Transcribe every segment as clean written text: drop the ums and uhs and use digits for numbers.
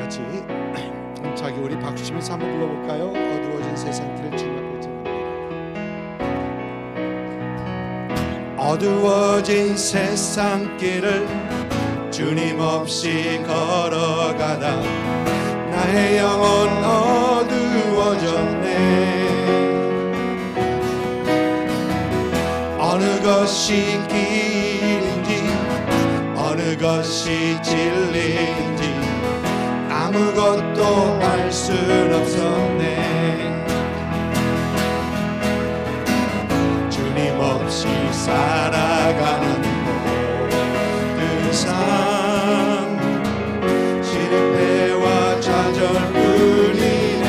같이 자기 우리 박수치면서 한번 불러볼까요? 어두워진 세상길을 주님 앞에 드립니다. 어두워진 세상길을 주님 없이 걸어가다 나의 영혼 어두워졌네. 어느 것이 길인지 어느 것이 진리인지 아무것도 알 순 없었네. 주님 없이 살아가는 모든 삶 실패와 좌절뿐이네.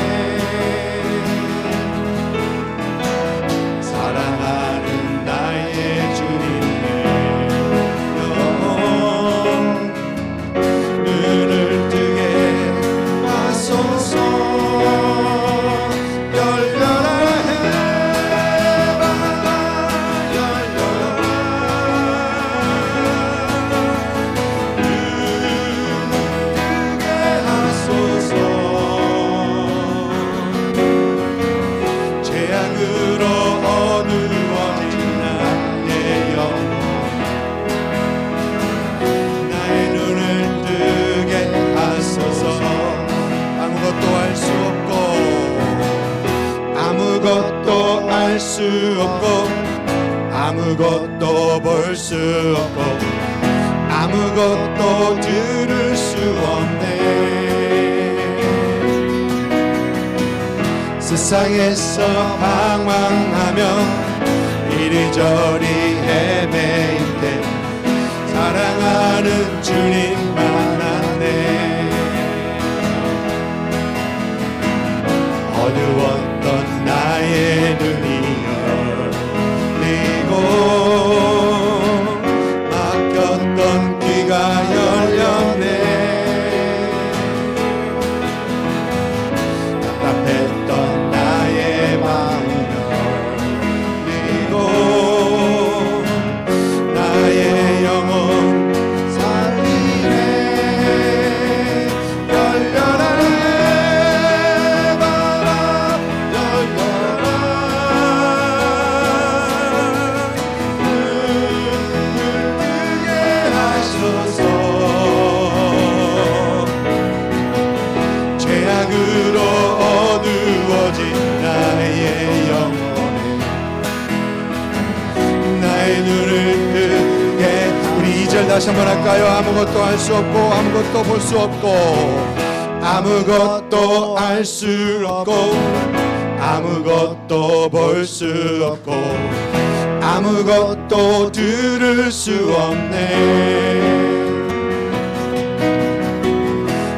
사랑하는 나의 주님의 영혼 눈을 뜨게 하소서. 열려라 해봐라 열려라 눈을 뜨게 하소서. 죄악으로 어두워진 나의 영혼 나의 눈을 뜨게 하소서. 아무것도 알 수 없고 아무것도 알 수 없고 아무것도 볼 수 없고 아무것도 들을 수 없네. 세상에서 방황하며 이리저리 헤매일 때 사랑하는 주님 만났네. 어두웠던 나의 눈이 열리고 막혔던 귀가 열렸네. 답답했던 나의 마음 열리고 나의 영혼 살리네. 열려라 해봐라 열려라 눈을 뜨게 하소서. 죄악으로 어두워진 나의 영혼에 나의 눈을 뜨게. 우리 2절 다시 한번 할까요? 아무것도 알 수 없고 아무것도 볼 수 없고 아무것도 알 수 없고 아무것도 볼 수 없고 아무것도 들을 수 없네.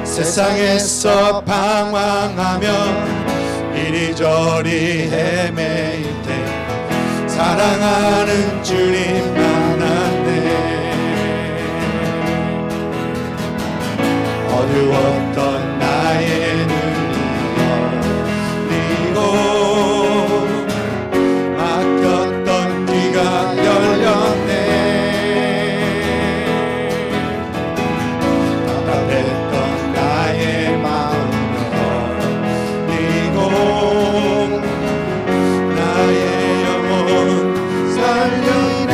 세상에서 방황하며 이리저리 헤매일 때 사랑하는 주님 만났네. 어두웠던 나의 눈이 열리고 막혔던 귀가 열렸네. 답답했던 나의 마음 열리고 나의 영혼 살리네.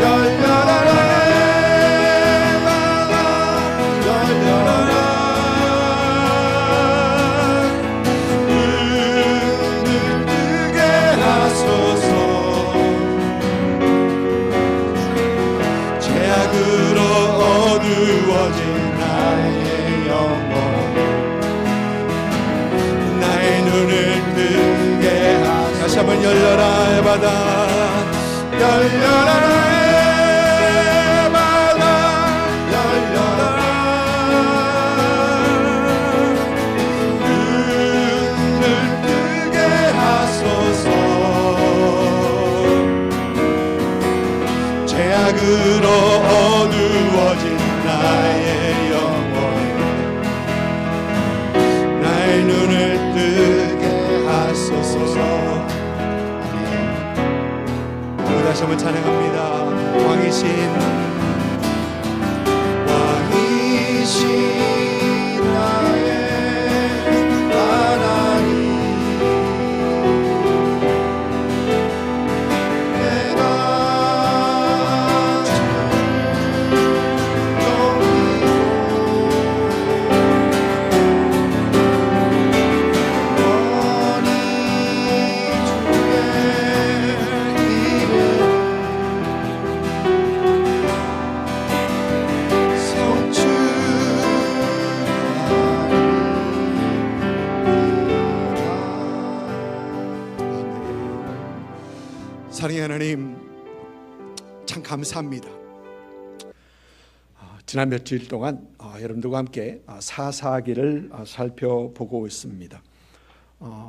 열려라 해봐라 열려라 눈을 뜨게 하소서. 죄악으로 어두워진 나의 영혼 나의 눈을 뜨게 하소서. 다시 한번 열려라 해바다 열려라 해바다 열려라 눈을 뜨게 하소서. 죄악으로 어두워진 나의 영혼 나의 눈을 뜨게 하소서. 아멘. 다시 한번 찬양합니다. 왕이신 사랑의 하나님, 참 감사합니다. 지난 며칠 동안 여러분들과 함께 사사기를 살펴보고 있습니다.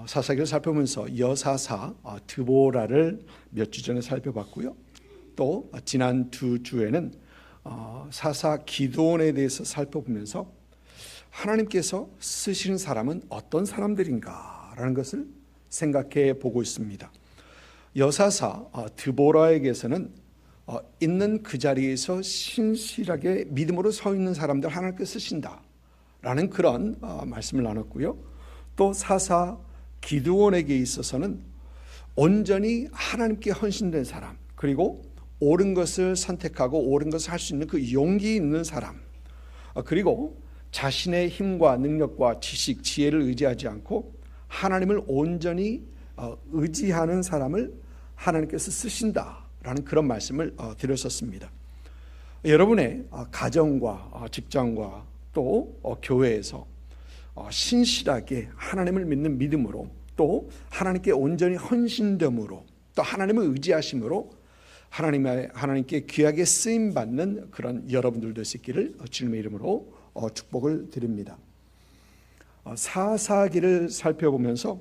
사사기를 살펴보면서 여사사 드보라를 몇 주 전에 살펴봤고요. 또 지난 두 주에는 사사 기드온에 대해서 살펴보면서 하나님께서 쓰시는 사람은 어떤 사람들인가라는 것을 생각해 보고 있습니다. 여사사 드보라에게서는 있는 그 자리에서 신실하게 믿음으로 서 있는 사람들 하나님께 쓰신다라는 그런 말씀을 나눴고요. 또 사사 기드온에게 있어서는 온전히 하나님께 헌신된 사람, 그리고 옳은 것을 선택하고 옳은 것을 할 수 있는 그 용기 있는 사람, 그리고 자신의 힘과 능력과 지식, 지혜를 의지하지 않고 하나님을 온전히 의지하는 사람을 하나님께서 쓰신다라는 그런 말씀을 드렸었습니다. 여러분의 가정과 직장과 또 교회에서 신실하게 하나님을 믿는 믿음으로, 또 하나님께 온전히 헌신됨으로, 또 하나님을 의지하심으로 하나님께 귀하게 쓰임받는 그런 여러분들 될 수 있기를 주님의 이름으로 축복을 드립니다. 사사기를 살펴보면서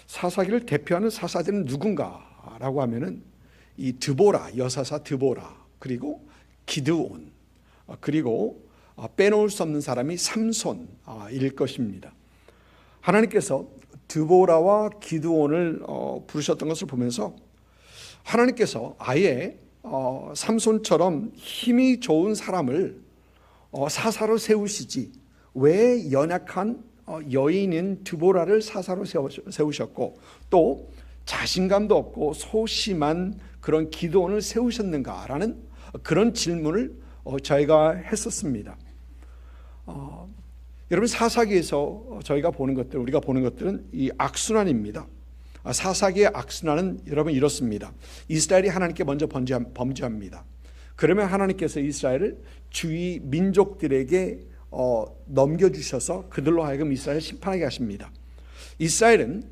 사사기를 대표하는 사사들은 누군가라고 하면은 이 드보라, 여사사 드보라, 그리고 기드온, 그리고 빼놓을 수 없는 사람이 삼손일 것입니다. 하나님께서 드보라와 기드온을 부르셨던 것을 보면서 하나님께서 아예 삼손처럼 힘이 좋은 사람을 사사로 세우시지 왜 연약한 여인인 드보라를 사사로 세우셨고, 또 자신감도 없고 소심한 그런 기드온을 세우셨는가라는 그런 질문을 저희가 했었습니다. 여러분, 사사기에서 우리가 보는 것들은 이 악순환입니다. 사사기의 악순환은 여러분 이렇습니다. 이스라엘이 하나님께 먼저 범죄합니다. 그러면 하나님께서 이스라엘을 주위 민족들에게 넘겨주셔서 그들로 하여금 이스라엘을 심판하게 하십니다. 이스라엘은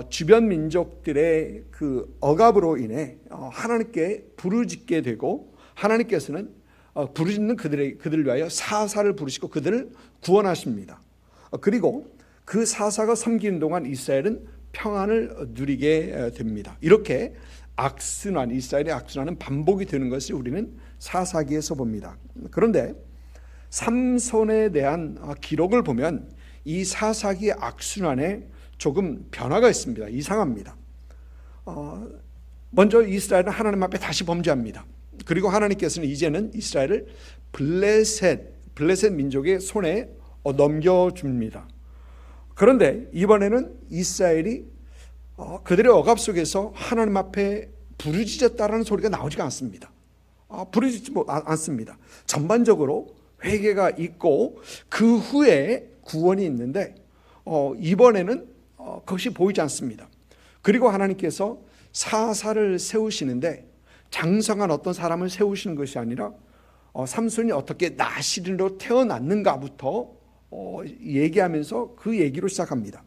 주변 민족들의 그 억압으로 인해 하나님께 부르짖게 되고, 하나님께서는 부르짖는 그들을 위하여 사사를 부르시고 그들을 구원하십니다. 그리고 그 사사가 섬기는 동안 이스라엘은 평안을 누리게 됩니다. 이렇게 이스라엘의 악순환은 반복이 되는 것을 우리는 사사기에서 봅니다. 그런데 삼손에 대한 기록을 보면 이 사사기의 악순환에 조금 변화가 있습니다. 이상합니다. 먼저 이스라엘은 하나님 앞에 다시 범죄합니다. 그리고 하나님께서는 이제는 이스라엘을 블레셋 민족의 손에 넘겨줍니다. 그런데 이번에는 이스라엘이 그들의 억압 속에서 하나님 앞에 부르짖었다라는 소리가 나오지가 않습니다. 부르짖지 않습니다. 전반적으로 회개가 있고 그 후에 구원이 있는데 이번에는 그것이 보이지 않습니다. 그리고 하나님께서 사사를 세우시는데 장성한 어떤 사람을 세우시는 것이 아니라 삼손이 어떻게 나실인으로 태어났는가부터 얘기하면서 그 얘기로 시작합니다.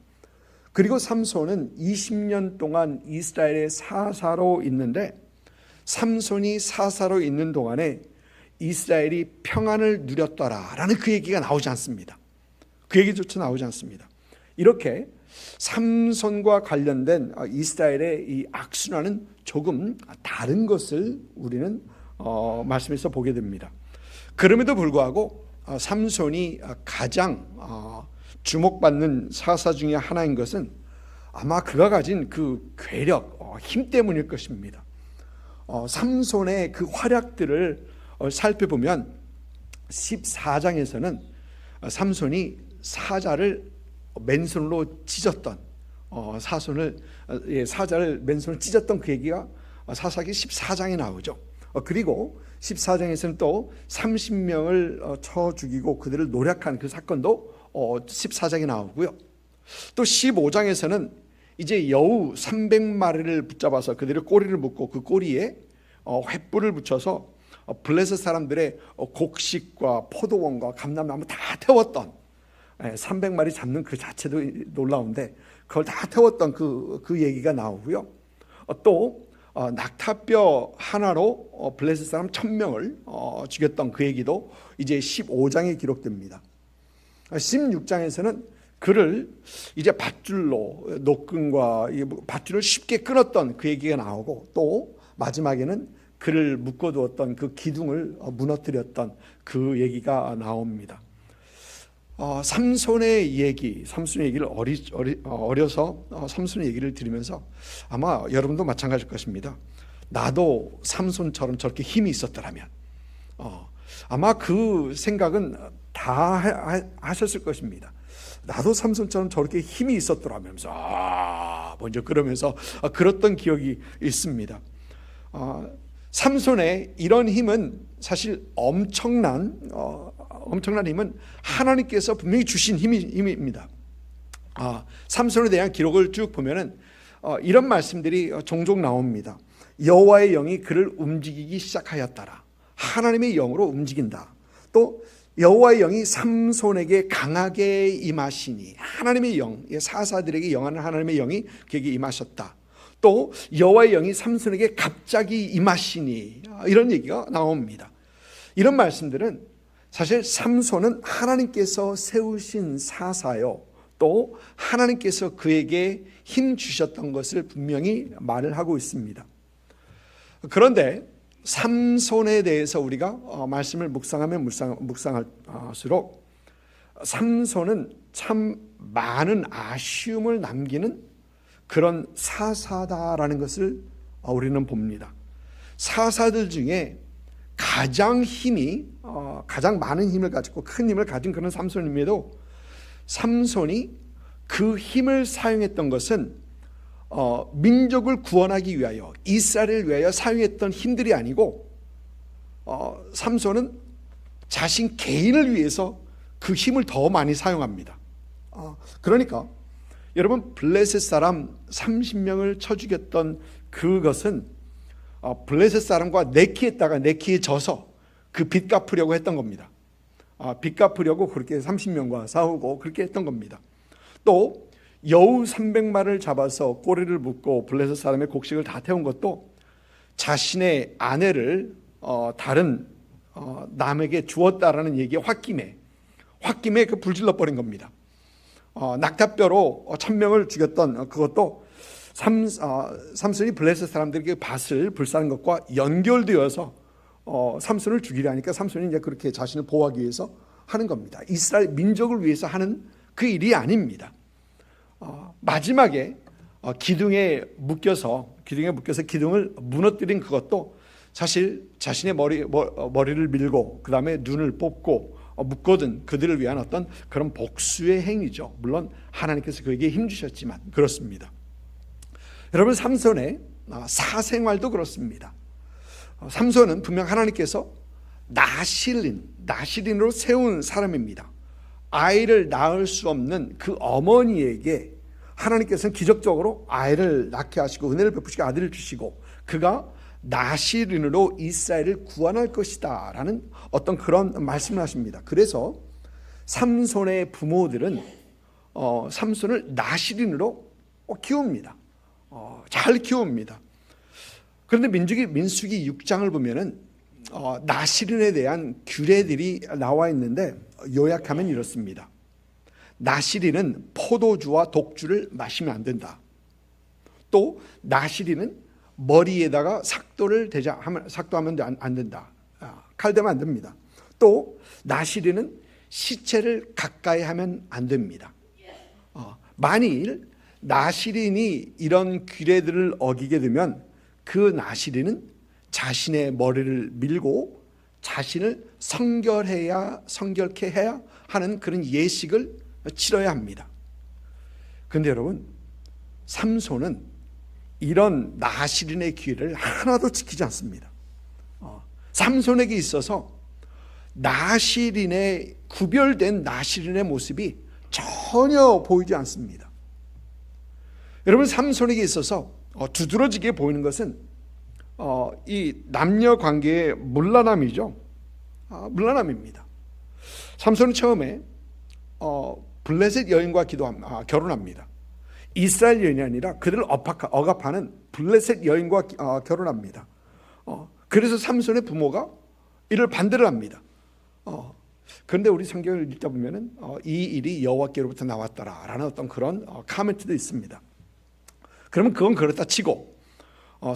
그리고 삼손은 20년 동안 이스라엘의 사사로 있는데, 삼손이 사사로 있는 동안에 이스라엘이 평안을 누렸더라라는 그 얘기가 나오지 않습니다. 그 얘기조차 나오지 않습니다. 이렇게 삼손과 관련된 이스라엘의 이 악순환은 조금 다른 것을 우리는 말씀에서 보게 됩니다. 그럼에도 불구하고 삼손이 가장 주목받는 사사 중에 하나인 것은 아마 그가 가진 그 괴력, 힘 때문일 것입니다. 삼손의 그 활약들을 살펴보면 14장에서는 삼손이 사자를 맨손으로 찢었던 사자를 맨손으로 찢었던 그 얘기가 사사기 14장에 나오죠. 그리고 14장에서는 또 30명을 쳐 죽이고 그들을 노략한 그 사건도 14장에 나오고요. 또 15장에서는 이제 여우 300마리를 붙잡아서 그들의 꼬리를 묶고 그 꼬리에 횃불을 붙여서 블레셋 사람들의 곡식과 포도원과 감람나무 다 태웠던, 300마리 잡는 그 자체도 놀라운데 그걸 다 태웠던 그 얘기가 나오고요. 또 낙타뼈 하나로 블레셋 사람 1000명을 죽였던 그 얘기도 이제 15장에 기록됩니다. 16장에서는 그를 이제 밧줄로 노끈과 밧줄을 쉽게 끊었던 그 얘기가 나오고, 또 마지막에는 그를 묶어두었던 그 기둥을 무너뜨렸던 그 얘기가 나옵니다. 삼손의 얘기를 어려서 삼손의 얘기를 들으면서 아마 여러분도 마찬가지일 것입니다. 나도 삼손처럼 저렇게 힘이 있었더라면, 아마 그 생각은 다 하셨을 것입니다. 나도 삼손처럼 저렇게 힘이 있었더라면서 먼저 그러면서 그랬던 기억이 있습니다. 삼손의 이런 힘은 사실 엄청난 힘은 하나님께서 분명히 주신 힘입니다. 삼손에 대한 기록을 쭉 보면은 이런 말씀들이 종종 나옵니다. 여호와의 영이 그를 움직이기 시작하였더라. 하나님의 영으로 움직인다. 또 여호와의 영이 삼손에게 강하게 임하시니, 하나님의 영, 사사들에게 영하는 하나님의 영이 그에게 임하셨다. 또 여호와의 영이 삼손에게 갑자기 임하시니, 이런 얘기가 나옵니다. 이런 말씀들은 사실 삼손은 하나님께서 세우신 사사요, 또 하나님께서 그에게 힘 주셨던 것을 분명히 말을 하고 있습니다. 그런데 삼손에 대해서 우리가 말씀을 묵상하면 묵상할수록 삼손은 참 많은 아쉬움을 남기는 그런 사사다라는 것을 우리는 봅니다. 사사들 중에 가장 많은 힘을 가지고 큰 힘을 가진 그런 삼손임에도 삼손이 그 힘을 사용했던 것은 민족을 구원하기 위하여, 이스라엘을 위하여 사용했던 힘들이 아니고, 삼손은 자신 개인을 위해서 그 힘을 더 많이 사용합니다. 그러니까 여러분, 블레셋 사람 30명을 쳐 죽였던 그것은 블레셋 사람과 내키했다가 내키에 져서 그 빚 갚으려고 했던 겁니다. 빚 갚으려고 그렇게 30명과 싸우고 그렇게 했던 겁니다. 또 여우 300마리를 잡아서 꼬리를 묶고 블레셋 사람의 곡식을 다 태운 것도 자신의 아내를 다른 남에게 주었다라는 얘기에 홧김에 그 불질러 버린 겁니다. 낙타뼈로 1000명을 죽였던 그것도 삼손이 블레셋 사람들에게 밭을 불사는 것과 연결되어서 삼손을 죽이려 하니까 삼손이 이제 그렇게 자신을 보호하기 위해서 하는 겁니다. 이스라엘 민족을 위해서 하는 그 일이 아닙니다. 마지막에 기둥에 묶여서 기둥을 무너뜨린 그것도 사실 자신의 머리를 밀고 그 다음에 눈을 뽑고 묶어둔 그들을 위한 어떤 그런 복수의 행위죠. 물론 하나님께서 그에게 힘 주셨지만 그렇습니다. 여러분, 삼손의 사생활도 그렇습니다. 삼손은 분명 하나님께서 나실인으로 세운 사람입니다. 아이를 낳을 수 없는 그 어머니에게 하나님께서는 기적적으로 아이를 낳게 하시고 은혜를 베푸시고 아들을 주시고 그가 나실인으로 이스라엘을 구원할 것이다 라는 어떤 그런 말씀을 하십니다. 그래서 삼손의 부모들은 삼손을 나실인으로 키웁니다. 잘 키웁니다. 그런데 민수기 6장을 보면은 나실인에 대한 규례들이 나와 있는데 요약하면 이렇습니다. 나실인은 포도주와 독주를 마시면 안 된다. 또 나실인은 머리에다가 삭도하면 안 된다. 칼대면 안 됩니다. 또 나실인은 시체를 가까이 하면 안 됩니다. 만일 나실인이 이런 규례들을 어기게 되면 그 나실인은 자신의 머리를 밀고 자신을 성결케 해야 하는 그런 예식을 치러야 합니다. 그런데 여러분, 삼손은 이런 나실인의 규례를 하나도 지키지 않습니다. 삼손에게 있어서 구별된 나실인의 모습이 전혀 보이지 않습니다. 여러분, 삼손에게 있어서 두드러지게 보이는 것은 이 남녀 관계의 문란함이죠. 문란함입니다. 삼손은 처음에 블레셋 여인과 결혼합니다. 이스라엘 여인이 아니라 그들을 억압하는 블레셋 여인과 결혼합니다. 그래서 삼손의 부모가 이를 반대를 합니다. 그런데 우리 성경을 읽다 보면은 이 일이 여호와께로부터 나왔더라라는 어떤 그런 카멘트도 있습니다. 그러면 그건 그렇다 치고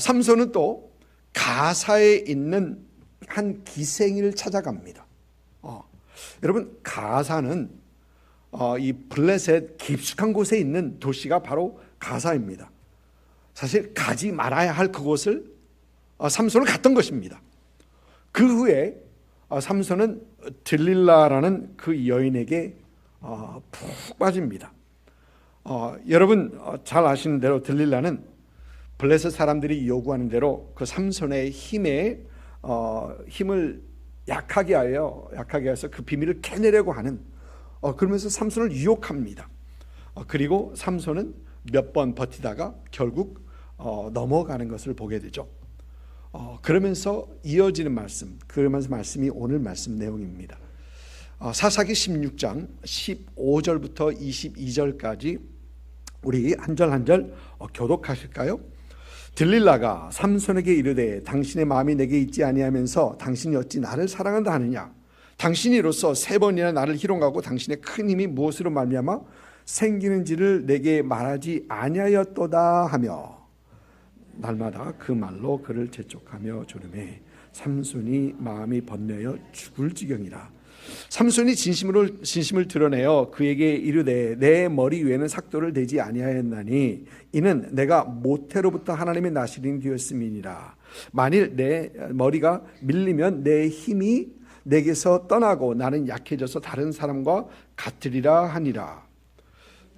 삼손은 또 가사에 있는 한 기생을 찾아갑니다. 여러분, 가사는 이 블레셋 깊숙한 곳에 있는 도시가 바로 가사입니다. 사실 가지 말아야 할 그곳을 삼손은 갔던 것입니다. 그 후에 삼손은 들릴라라는 그 여인에게 푹 빠집니다. 여러분 잘 아시는 대로 들릴라는 블레셋 사람들이 요구하는 대로 그 삼손의 힘을 약하게 해서 그 비밀을 캐내려고 하는, 그러면서 삼손을 유혹합니다. 그리고 삼손은 몇 번 버티다가 결국 넘어가는 것을 보게 되죠. 그러면서 이어지는 말씀, 그러면서 말씀이 오늘 말씀 내용입니다. 사사기 16장 15절부터 22절까지 우리 한 절 한 절 교독하실까요? 들릴라가 삼손에게 이르되 당신의 마음이 내게 있지 아니하면서 당신이 어찌 나를 사랑한다 하느냐? 당신이 이로써 3번이나 나를 희롱하고 당신의 큰 힘이 무엇으로 말미암아 생기는지를 내게 말하지 아니하였도다 하며 날마다 그 말로 그를 재촉하며 조르매 삼손이 마음이 번뇌하여 죽을 지경이라. 삼손이 진심을 드러내어 그에게 이르되 내 머리 위에는 삭도를 대지 아니하였나니 이는 내가 모태로부터 하나님의 나시린이 되었음이니라. 만일 내 머리가 밀리면 내 힘이 내게서 떠나고 나는 약해져서 다른 사람과 같으리라 하니라.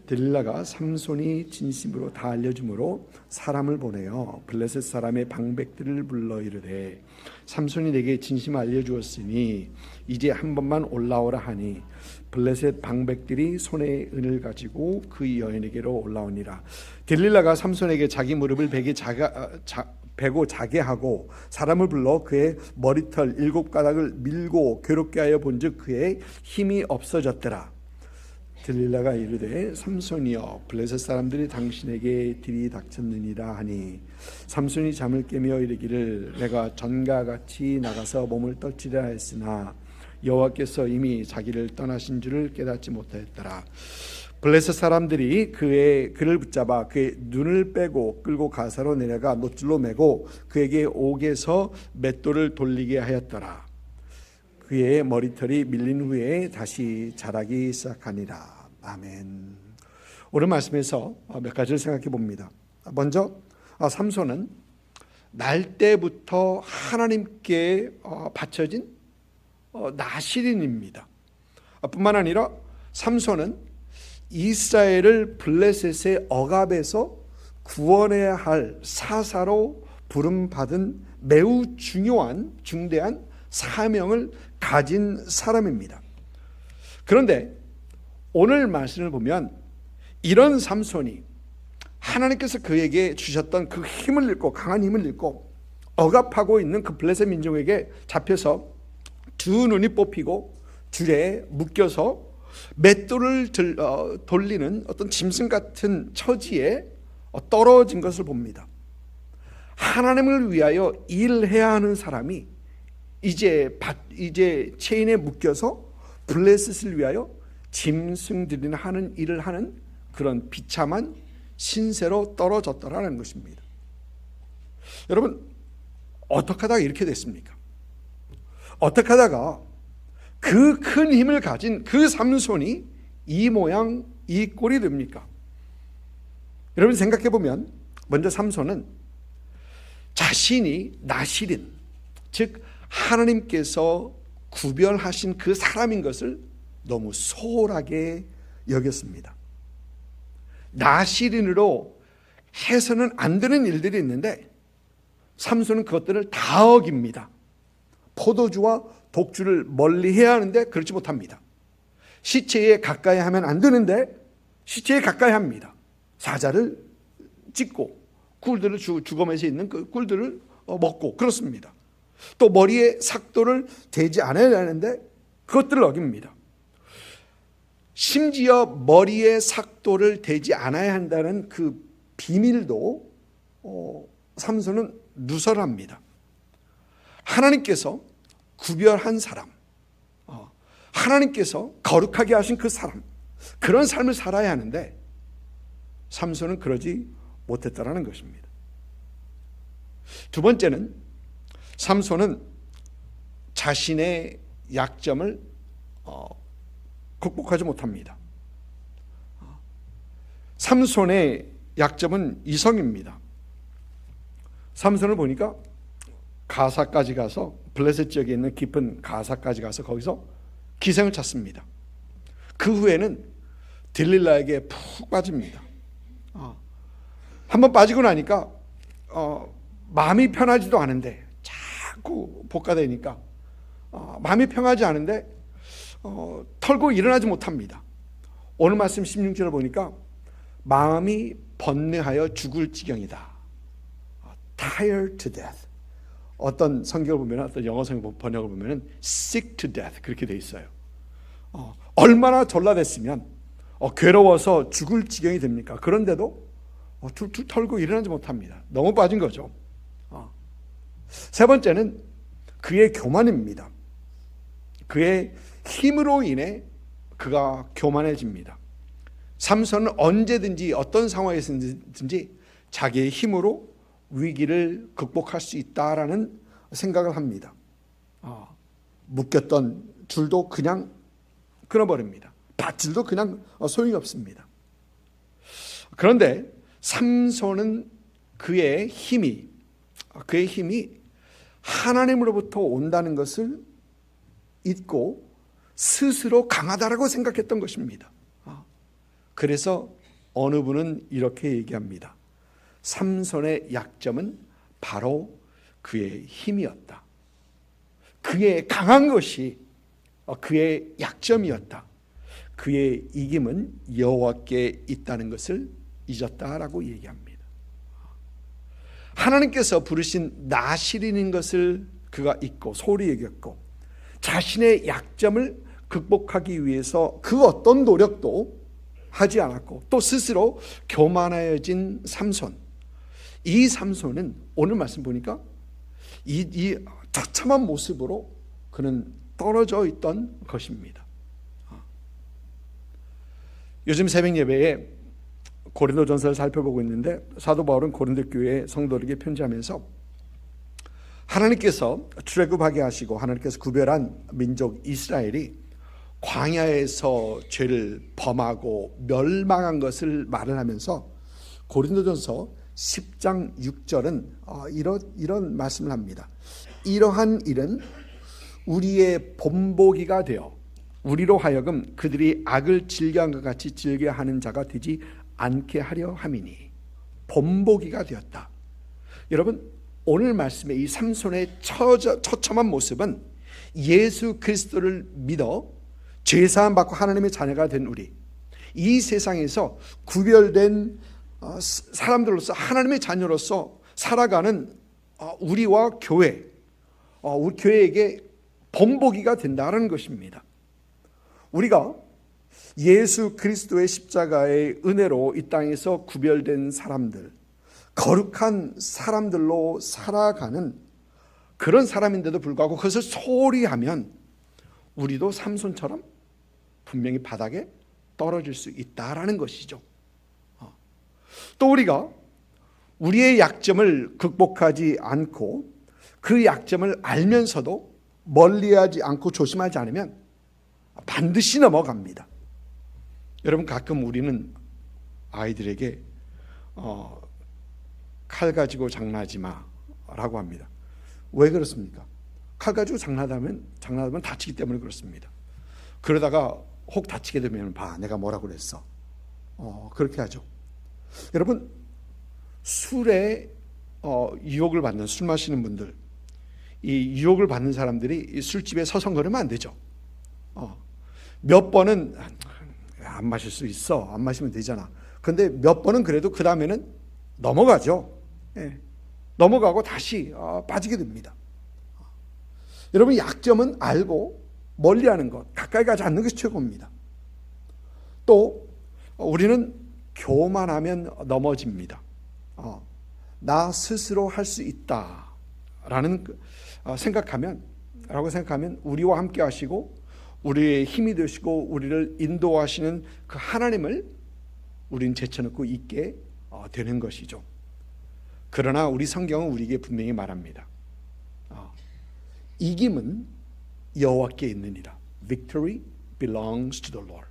들릴라가 삼손이 진심으로 다 알려주므로 사람을 보내어 블레셋 사람의 방백들을 불러 이르되 삼손이 내게 진심을 알려주었으니 이제 한 번만 올라오라 하니 블레셋 방백들이 손에 은을 가지고 그 여인에게로 올라오니라. 들릴라가 삼손에게 자기 무릎을 베고 자게 하고 사람을 불러 그의 머리털 7가닥을 밀고 괴롭게 하여 본즉 그의 힘이 없어졌더라. 들릴라가 이르되 삼손이여 블레셋 사람들이 당신에게 들이닥쳤느니라 하니 삼손이 잠을 깨며 이르기를 내가 전과 같이 나가서 몸을 떨치려 했으나 여호와께서 이미 자기를 떠나신 줄을 깨닫지 못하였더라. 블레셋 사람들이 그를 붙잡아 그의 눈을 빼고 끌고 가사로 내려가 노줄로 매고 그에게 옥에서 맷돌을 돌리게 하였더라. 그의 머리털이 밀린 후에 다시 자라기 시작하니라. 아멘. 오늘 말씀에서 몇 가지를 생각해 봅니다. 먼저 삼손은 날 때부터 하나님께 바쳐진 나시린입니다. 뿐만 아니라 삼손은 이스라엘을 블레셋의 억압에서 구원해야 할 사사로 부름받은 매우 중대한 사명을 가진 사람입니다. 그런데 오늘 말씀을 보면 이런 삼손이 하나님께서 그에게 주셨던 그 힘을 잃고 강한 힘을 잃고 억압하고 있는 그 블레셋 민족에게 잡혀서 두 눈이 뽑히고 줄에 묶여서 맷돌을 돌리는 어떤 짐승 같은 처지에 떨어진 것을 봅니다. 하나님을 위하여 일해야 하는 사람이 이제 체인에 묶여서 블레셋을 위하여 짐승들이나 하는 일을 하는 그런 비참한 신세로 떨어졌더라는 것입니다. 여러분, 어떻게 하다가 이렇게 됐습니까? 어떻게 하다가 그 큰 힘을 가진 그 삼손이 이 모양 이 꼴이 됩니까? 여러분 생각해 보면 먼저 삼손은 자신이 나시린, 즉 하나님께서 구별하신 그 사람인 것을 너무 소홀하게 여겼습니다. 나시린으로 해서는 안 되는 일들이 있는데 삼손은 그것들을 다 어깁니다. 포도주와 독주를 멀리 해야 하는데 그렇지 못합니다. 시체에 가까이 하면 안 되는데 시체에 가까이 합니다. 사자를 찢고 꿀들을 주검에서 있는 그 꿀들을 먹고 그렇습니다. 또 머리에 삭도를 대지 않아야 하는데 그것들을 어깁니다. 심지어 머리에 삭도를 대지 않아야 한다는 그 비밀도 삼손은 누설합니다. 하나님께서 구별한 사람, 하나님께서 거룩하게 하신 그 사람, 그런 삶을 살아야 하는데 삼손은 그러지 못했다라는 것입니다. 두 번째는 삼손은 자신의 약점을 극복하지 못합니다. 삼손의 약점은 이성입니다. 삼손을 보니까 가사까지 가서, 블레셋 지역에 있는 깊은 가사까지 가서 거기서 기생을 찾습니다. 그 후에는 딜릴라에게 푹 빠집니다. 한번 빠지고 나니까 마음이 편하지도 않은데 자꾸 복가되니까 마음이 편하지 않은데 털고 일어나지 못합니다. 오늘 말씀 16절을 보니까 마음이 번뇌하여 죽을 지경이다. Tired to death. 어떤 성경을 보면, 어떤 영어 성경 번역을 보면 sick to death 그렇게 돼 있어요. 얼마나 전라됐으면 괴로워서 죽을 지경이 됩니까? 그런데도 툴툴 털고 일어나지 못합니다. 너무 빠진 거죠. 세 번째는 그의 교만입니다. 그의 힘으로 인해 그가 교만해집니다. 삼손은 언제든지 어떤 상황에서든지 자기의 힘으로 위기를 극복할 수 있다라는 생각을 합니다. 묶였던 줄도 그냥 끊어버립니다. 밧줄도 그냥 소용이 없습니다. 그런데 삼손은 그의 힘이 하나님으로부터 온다는 것을 잊고 스스로 강하다라고 생각했던 것입니다. 그래서 어느 분은 이렇게 얘기합니다. 삼손의 약점은 바로 그의 힘이었다. 그의 강한 것이 그의 약점이었다. 그의 이김은 여호와께 있다는 것을 잊었다라고 얘기합니다. 하나님께서 부르신 나실인인 것을 그가 잊고 소홀히 여겼고 자신의 약점을 극복하기 위해서 그 어떤 노력도 하지 않았고 또 스스로 교만하여진 삼손. 이 삼손은 오늘 말씀 보니까 이 처참한 모습으로 그는 떨어져 있던 것입니다. 요즘 새벽 예배에 고린도전서를 살펴보고 있는데 사도 바울은 고린도 교회 성도들에게 편지하면서 하나님께서 출애굽하게 하시고 하나님께서 구별한 민족 이스라엘이 광야에서 죄를 범하고 멸망한 것을 말을 하면서 고린도전서 10장 6절은 이런 말씀을 합니다. 이러한 일은 우리의 본보기가 되어 우리로 하여금 그들이 악을 즐겨한 것 같이 즐겨하는 자가 되지 않게 하려 함이니 본보기가 되었다. 여러분 오늘 말씀의 이 삼손의 처참한 모습은 예수 그리스도를 믿어 죄사함 받고 하나님의 자녀가 된 우리, 이 세상에서 구별된 사람들로서 하나님의 자녀로서 살아가는 우리와 교회, 우리 교회에게 본보기가 된다는 것입니다. 우리가 예수 그리스도의 십자가의 은혜로 이 땅에서 구별된 사람들, 거룩한 사람들로 살아가는 그런 사람인데도 불구하고 그것을 소홀히 하면 우리도 삼손처럼 분명히 바닥에 떨어질 수 있다라는 것이죠. 또 우리가 우리의 약점을 극복하지 않고 그 약점을 알면서도 멀리하지 않고 조심하지 않으면 반드시 넘어갑니다. 여러분 가끔 우리는 아이들에게 칼 가지고 장난하지 마라고 합니다. 왜 그렇습니까? 칼 가지고 장난하면 다치기 때문에 그렇습니다. 그러다가 혹 다치게 되면 봐 내가 뭐라고 그랬어. 그렇게 하죠. 여러분 술에 유혹을 받는 술 마시는 분들, 이 유혹을 받는 사람들이 이 술집에 서성거리면 안 되죠. 몇 번은 안 마실 수 있어. 안 마시면 되잖아. 근데 몇 번은 그래도 그 다음에는 넘어가죠. 예. 넘어가고 다시 빠지게 됩니다. 여러분 약점은 알고 멀리하는 것, 가까이 가지 않는 것이 최고입니다. 또 우리는 교만하면 넘어집니다. 나 스스로 할 수 있다라는 생각하면 우리와 함께 하시고 우리의 힘이 되시고 우리를 인도하시는 그 하나님을 우리는 제쳐놓고 있게 되는 것이죠. 그러나 우리 성경은 우리에게 분명히 말합니다. 이김은 여호와께 있느니라. Victory belongs to the Lord.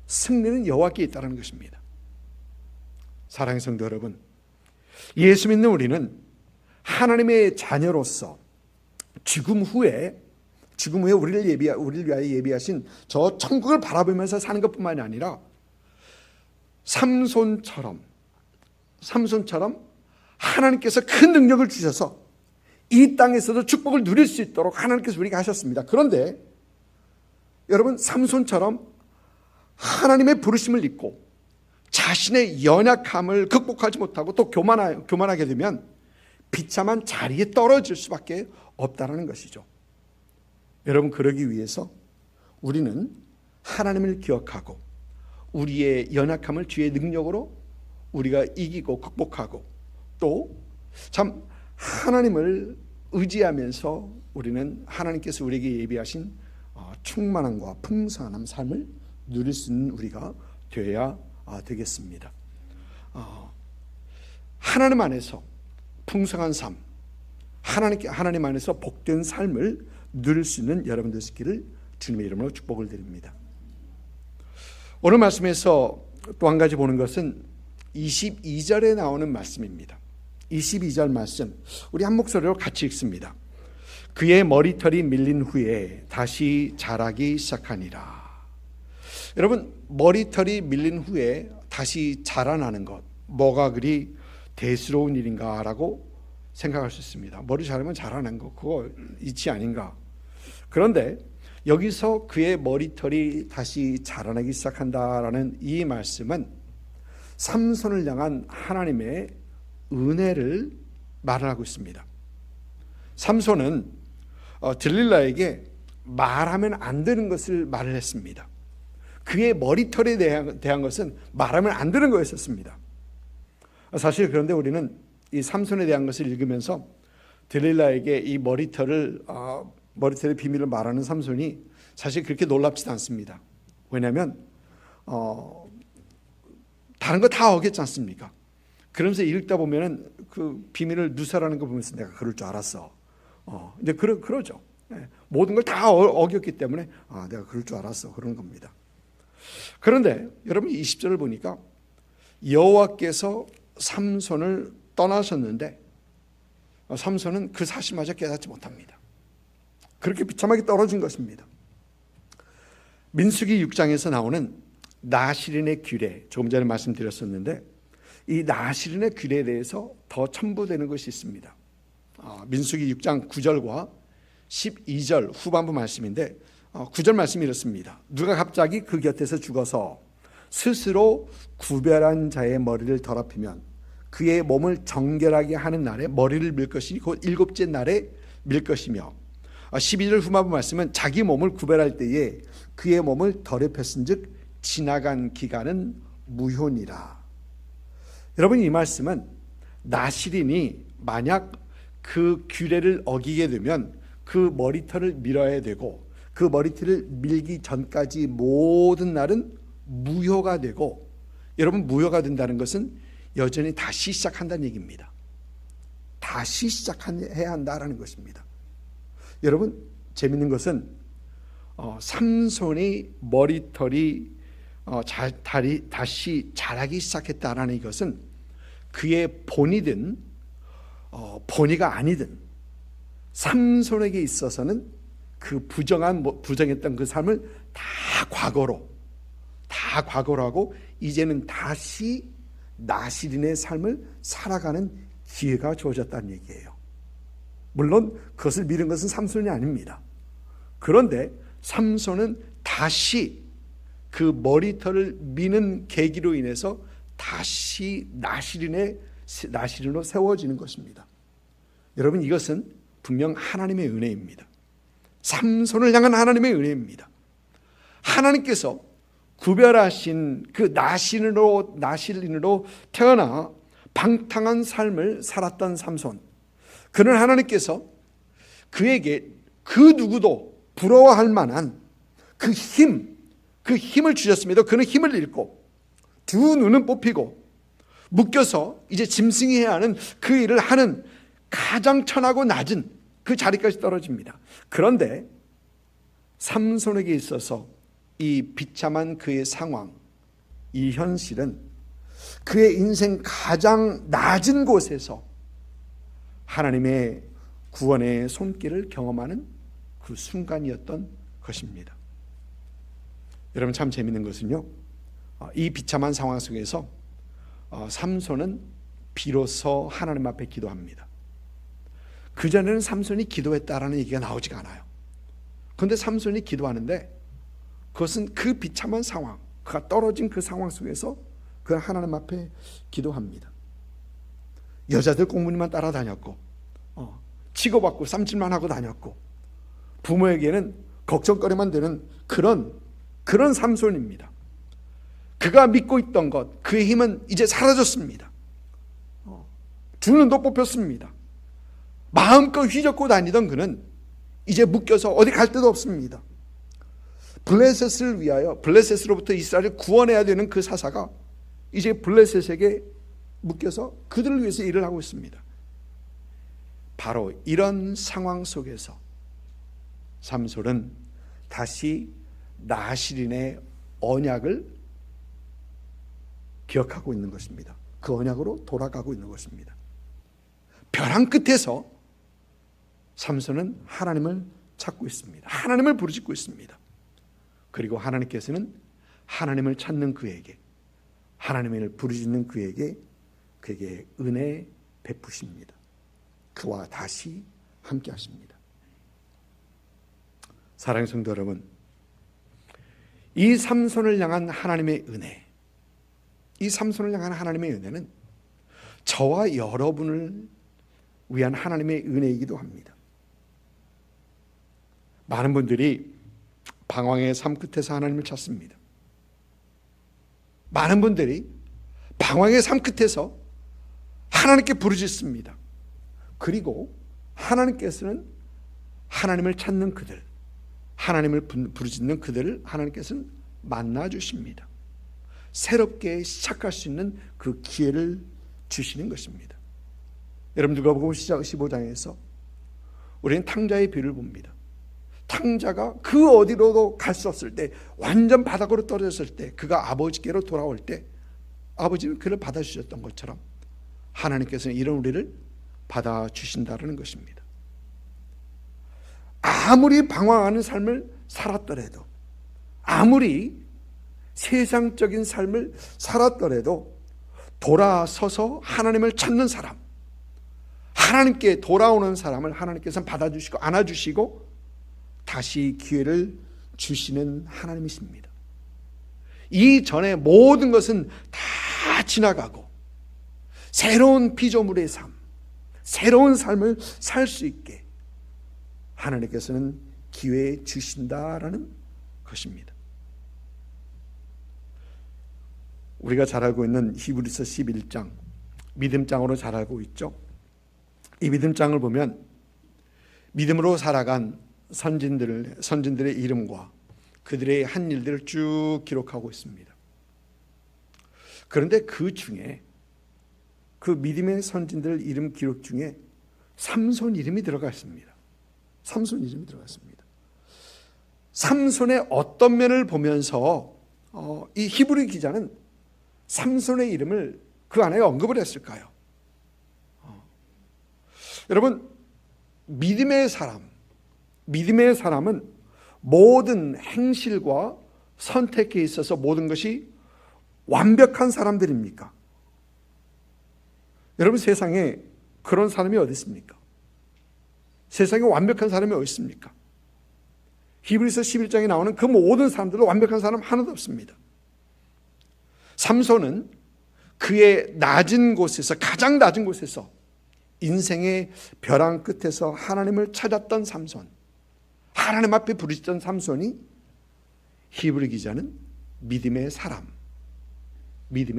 승리는 여호와께 있다는 것입니다. 사랑하는 성도 여러분, 예수 믿는 우리는 하나님의 자녀로서 죽음 후에 우리를 위하여 예비하신 저 천국을 바라보면서 사는 것뿐만이 아니라 삼손처럼 하나님께서 큰 능력을 주셔서 이 땅에서도 축복을 누릴 수 있도록 하나님께서 우리에게 하셨습니다. 그런데 여러분, 삼손처럼 하나님의 부르심을 잊고 자신의 연약함을 극복하지 못하고 또 교만하게 되면 비참한 자리에 떨어질 수밖에 없다는 것이죠. 여러분, 그러기 위해서 우리는 하나님을 기억하고 우리의 연약함을 주의 능력으로 우리가 이기고 극복하고 또 참 하나님을 의지하면서 우리는 하나님께서 우리에게 예비하신 충만함과 풍성한 삶을 누릴 수 있는 우리가 되어야 되겠습니다. 하나님 안에서 풍성한 삶, 하나님 안에서 복된 삶을 누릴 수 있는 여러분들 되시기를 주님의 이름으로 축복을 드립니다. 오늘 말씀에서 또 한 가지 보는 것은 22절에 나오는 말씀입니다. 22절 말씀, 우리 한 목소리로 같이 읽습니다. 그의 머리털이 밀린 후에 다시 자라기 시작하니라. 여러분, 머리털이 밀린 후에 다시 자라나는 것, 뭐가 그리 대수로운 일인가라고 생각할 수 있습니다. 머리 자르면 자라는 거, 그거 이치 아닌가. 그런데 여기서 그의 머리털이 다시 자라나기 시작한다라는 이 말씀은 삼손을 향한 하나님의 은혜를 말을 하고 있습니다. 삼손은 들릴라에게 말하면 안 되는 것을 말을 했습니다. 그의 머리털에 대한 것은 말하면 안 되는 거였었습니다. 사실 그런데 우리는 이 삼손에 대한 것을 읽으면서 들릴라에게 이 머리털의 비밀을 말하는 삼손이 사실 그렇게 놀랍지도 않습니다. 왜냐하면 다른 거 다 어겼지 않습니까? 그러면서 읽다 보면은 그 비밀을 누설하는 거 보면서 내가 그럴 줄 알았어. 이제 그러죠. 모든 걸 다 어겼기 때문에 내가 그럴 줄 알았어. 그런 겁니다. 그런데 여러분 20절을 보니까 여호와께서 삼손을 떠나셨는데 삼손은 그 사실마저 깨닫지 못합니다. 그렇게 비참하게 떨어진 것입니다. 민수기 6장에서 나오는 나실인의 규례, 조금 전에 말씀드렸었는데 이 나실인의 규례에 대해서 더 첨부되는 것이 있습니다. 민수기 6장 9절과 12절 후반부 말씀인데 9절 말씀이 이렇습니다. 누가 갑자기 그 곁에서 죽어서 스스로 구별한 자의 머리를 더럽히면 그의 몸을 정결하게 하는 날에 머리를 밀 것이니 곧 일곱째 날에 밀 것이며 12절 후반부 말씀은 자기 몸을 구별할 때에 그의 몸을 더럽혔은 즉 지나간 기간은 무효니라. 여러분, 이 말씀은 나실인이 만약 그 규례를 어기게 되면 그 머리털을 밀어야 되고 그 머리털을 밀기 전까지 모든 날은 무효가 되고, 여러분, 무효가 된다는 것은 여전히 다시 시작한다는 얘기입니다. 다시 시작해야 한다라는 것입니다. 여러분, 재밌는 것은 삼손이 머리털이 다시 자라기 시작했다라는 이것은 그의 본이든 본이가 아니든 삼손에게 있어서는 그 부정했던 그 삶을 다 과거로 하고 이제는 다시 나실인의 삶을 살아가는 기회가 주어졌다는 얘기예요. 물론 그것을 미룬 것은 삼손이 아닙니다. 그런데 삼손은 다시 그 머리털을 미는 계기로 인해서 다시 나실인으로 세워지는 것입니다. 여러분, 이것은 분명 하나님의 은혜입니다. 삼손을 향한 하나님의 은혜입니다. 하나님께서 구별하신 그 나실인으로 태어나 방탕한 삶을 살았던 삼손, 그는 하나님께서 그에게 그 누구도 부러워할 만한 그 힘을 주셨습니다. 그는 힘을 잃고 두 눈은 뽑히고 묶여서 이제 짐승이 해야 하는 그 일을 하는 가장 천하고 낮은 그 자리까지 떨어집니다. 그런데 삼손에게 있어서 이 비참한 그의 상황, 이 현실은 그의 인생 가장 낮은 곳에서 하나님의 구원의 손길을 경험하는 그 순간이었던 것입니다. 여러분, 참 재밌는 것은요, 이 비참한 상황 속에서 삼손은 비로소 하나님 앞에 기도합니다. 그전에는 삼손이 기도했다라는 얘기가 나오지가 않아요. 그런데 삼손이 기도하는데 그것은 그 비참한 상황, 그가 떨어진 그 상황 속에서 그는 하나님 앞에 기도합니다. 여자들 꽁무니만 따라다녔고 치고받고 쌈질만 하고 다녔고 부모에게는 걱정거리만 되는 그런 삼손입니다. 그가 믿고 있던 것, 그의 힘은 이제 사라졌습니다. 두 눈도 뽑혔습니다. 마음껏 휘젓고 다니던 그는 이제 묶여서 어디 갈 데도 없습니다. 블레셋을 위하여, 블레셋으로부터 이스라엘을 구원해야 되는 그 사사가 이제 블레셋에게 묶여서 그들을 위해서 일을 하고 있습니다. 바로 이런 상황 속에서 삼손은 다시 나실인의 언약을 기억하고 있는 것입니다. 그 언약으로 돌아가고 있는 것입니다. 벼랑 끝에서 삼손은 하나님을 찾고 있습니다. 하나님을 부르짖고 있습니다. 그리고 하나님께서는 하나님을 찾는 그에게, 하나님을 부르짖는 그에게 은혜 베푸십니다. 그와 다시 함께 하십니다. 사랑하는 성도 여러분, 이 삼손을 향한 하나님의 은혜, 이 삼손을 향한 하나님의 은혜는 저와 여러분을 위한 하나님의 은혜이기도 합니다. 많은 분들이 방황의 삶 끝에서 하나님을 찾습니다. 많은 분들이 방황의 삶 끝에서 하나님께 부르짖습니다. 그리고 하나님께서는 하나님을 찾는 그들, 하나님을 부르짖는 그들을 하나님께서는 만나주십니다. 새롭게 시작할 수 있는 그 기회를 주시는 것입니다. 여러분, 누가복음 15장에서 우리는 탕자의 비유를 봅니다. 탕자가 그 어디로도 갈 수 없을 때, 완전 바닥으로 떨어졌을 때, 그가 아버지께로 돌아올 때 아버지는 그를 받아주셨던 것처럼 하나님께서는 이런 우리를 받아주신다는 것입니다. 아무리 방황하는 삶을 살았더라도, 아무리 세상적인 삶을 살았더라도 돌아서서 하나님을 찾는 사람, 하나님께 돌아오는 사람을 하나님께서는 받아주시고 안아주시고 다시 기회를 주시는 하나님이십니다. 이전에 모든 것은 다 지나가고 새로운 피조물의 삶, 새로운 삶을 살 수 있게 하나님께서는 기회 주신다라는 것입니다. 우리가 잘 알고 있는 히브리서 11장, 믿음장으로 잘 알고 있죠. 이 믿음장을 보면 믿음으로 살아간 선진들의 이름과 그들의 한 일들을 쭉 기록하고 있습니다. 그런데 그 중에, 그 믿음의 선진들 이름 기록 중에 삼손 이름이 들어가 있습니다. 삼손 이름이 들어가 있습니다. 삼손의 어떤 면을 보면서 이 히브리 기자는 삼손의 이름을 그 안에 언급을 했을까요? 여러분, 믿음의 사람은 모든 행실과 선택에 있어서 모든 것이 완벽한 사람들입니까? 여러분, 세상에 그런 사람이 어디 있습니까? 세상에 완벽한 사람이 어디 있습니까? 히브리서 11장에 나오는 그 모든 사람들은 완벽한 사람 하나도 없습니다. 삼손은 그의 낮은 곳에서, 가장 낮은 곳에서, 인생의 벼랑 끝에서 하나님을 찾았던 삼손, 하나님 앞에 부르짖던 삼손이 히브리 기자는 믿음의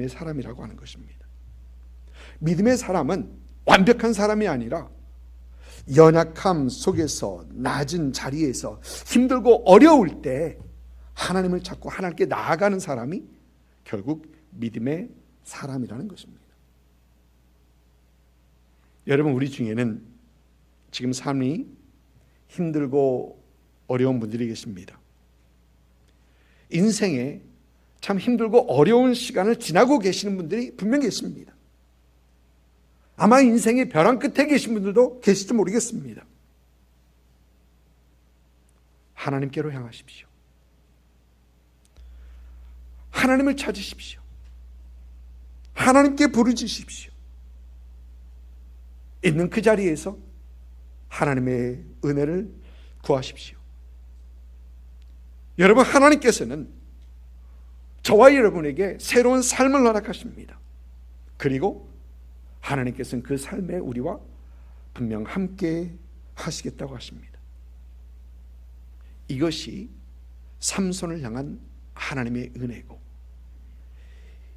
사람이라고 하는 것입니다. 믿음의 사람은 완벽한 사람이 아니라 연약함 속에서 낮은 자리에서 힘들고 어려울 때 하나님을 찾고 하나님께 나아가는 사람이 결국 믿음의 사람이라는 것입니다. 여러분, 우리 중에는 지금 삶이 힘들고 어려운 분들이 계십니다. 인생에 참 힘들고 어려운 시간을 지나고 계시는 분들이 분명히 계십니다. 아마 인생의 벼랑 끝에 계신 분들도 계실지 모르겠습니다. 하나님께로 향하십시오. 하나님을 찾으십시오. 하나님께 부르짖으십시오. 있는 그 자리에서 하나님의 은혜를 구하십시오. 여러분, 하나님께서는 저와 여러분에게 새로운 삶을 허락하십니다. 그리고 하나님께서는 그 삶에 우리와 분명 함께 하시겠다고 하십니다. 이것이 삼손을 향한 하나님의 은혜고,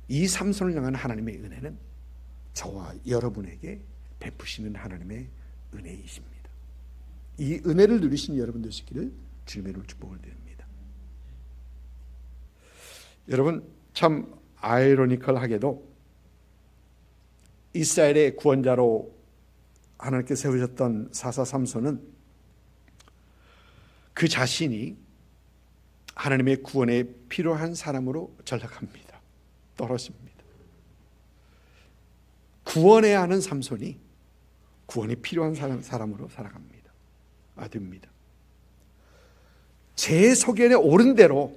이 삼손을 향한 하나님의 은혜는 저와 여러분에게 베푸시는 하나님의 은혜이십니다. 이 은혜를 누리신 여러분 되시기를 주님의 이름으로 축복을 드립니다. 여러분, 참 아이러니컬하게도 이스라엘의 구원자로 하나님께 세우셨던 사사 삼손은 그 자신이 하나님의 구원에 필요한 사람으로 전락합니다. 떨어집니다. 구원해야 하는 삼손이 구원이 필요한 사람으로 살아갑니다. 됩니다. 제 소견에 옳은 대로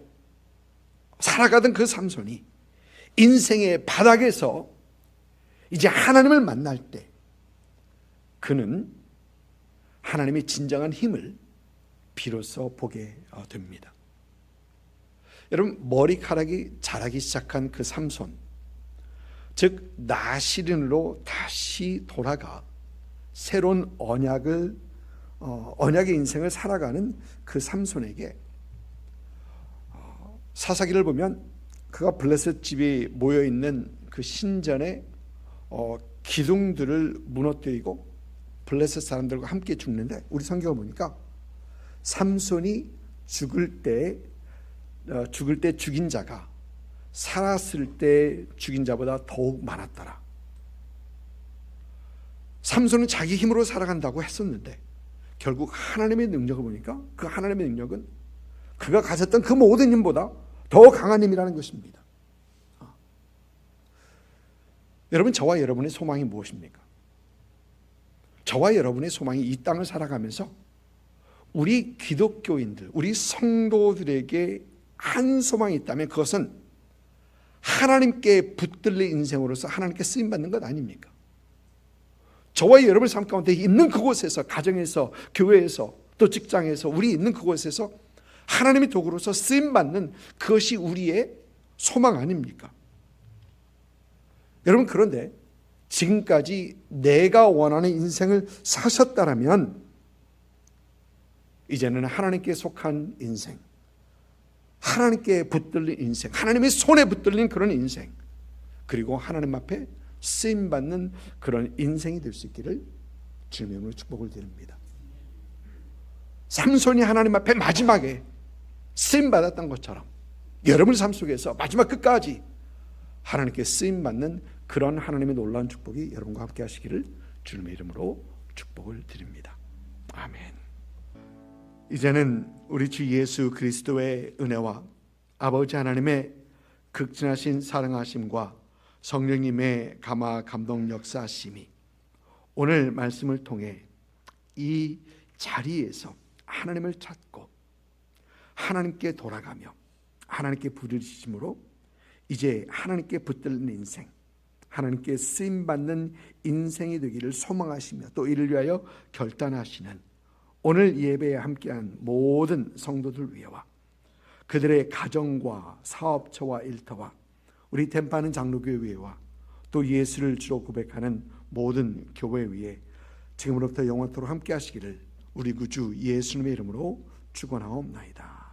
살아가던 그 삼손이 인생의 바닥에서 이제 하나님을 만날 때 그는 하나님의 진정한 힘을 비로소 보게 됩니다. 여러분, 머리카락이 자라기 시작한 그 삼손, 즉 나시린으로 다시 돌아가 새로운 언약의 인생을 살아가는 그 삼손에게 사사기를 보면 그가 블레셋 집이 모여있는 그 신전의 기둥들을 무너뜨리고 블레셋 사람들과 함께 죽는데, 우리 성경을 보니까 삼손이 죽을 때 죽인 자가 살았을 때 죽인 자보다 더욱 많았더라. 삼손은 자기 힘으로 살아간다고 했었는데 결국 하나님의 능력을 보니까 그 하나님의 능력은 그가 가졌던 그 모든 힘보다 더 강한 힘이라는 것입니다. 여러분, 저와 여러분의 소망이 무엇입니까? 저와 여러분의 소망이 이 땅을 살아가면서 우리 기독교인들, 우리 성도들에게 한 소망이 있다면 그것은 하나님께 붙들릴 인생으로서 하나님께 쓰임받는 것 아닙니까? 저와 여러분의 삶 가운데 있는 그곳에서, 가정에서, 교회에서, 또 직장에서, 우리 있는 그곳에서 하나님의 도구로서 쓰임받는 그것이 우리의 소망 아닙니까? 여러분, 그런데 지금까지 내가 원하는 인생을 사셨다라면 이제는 하나님께 속한 인생, 하나님께 붙들린 인생, 하나님의 손에 붙들린 그런 인생, 그리고 하나님 앞에 쓰임받는 그런 인생이 될 수 있기를 주님의 이름으로 축복을 드립니다. 삼손이 하나님 앞에 마지막에 쓰임받았던 것처럼 여러분의 삶 속에서 마지막 끝까지 하나님께 쓰임받는 그런 하나님의 놀라운 축복이 여러분과 함께 하시기를 주님의 이름으로 축복을 드립니다. 아멘. 이제는 우리 주 예수 그리스도의 은혜와 아버지 하나님의 극진하신 사랑하심과 성령님의 감화 감동 역사하심이 오늘 말씀을 통해 이 자리에서 하나님을 찾고 하나님께 돌아가며 하나님께 부르짖음으로 이제 하나님께 붙들린 인생, 하나님께 쓰임받는 인생이 되기를 소망하시며 또 이를 위하여 결단하시는 오늘 예배에 함께한 모든 성도들 위해와 그들의 가정과 사업처와 일터와 우리 템파는 장로교회 위에와 또 예수를 주로 고백하는 모든 교회 위에 지금으로부터 영원토록 함께 하시기를 우리 구주 예수님의 이름으로 축원하옵나이다.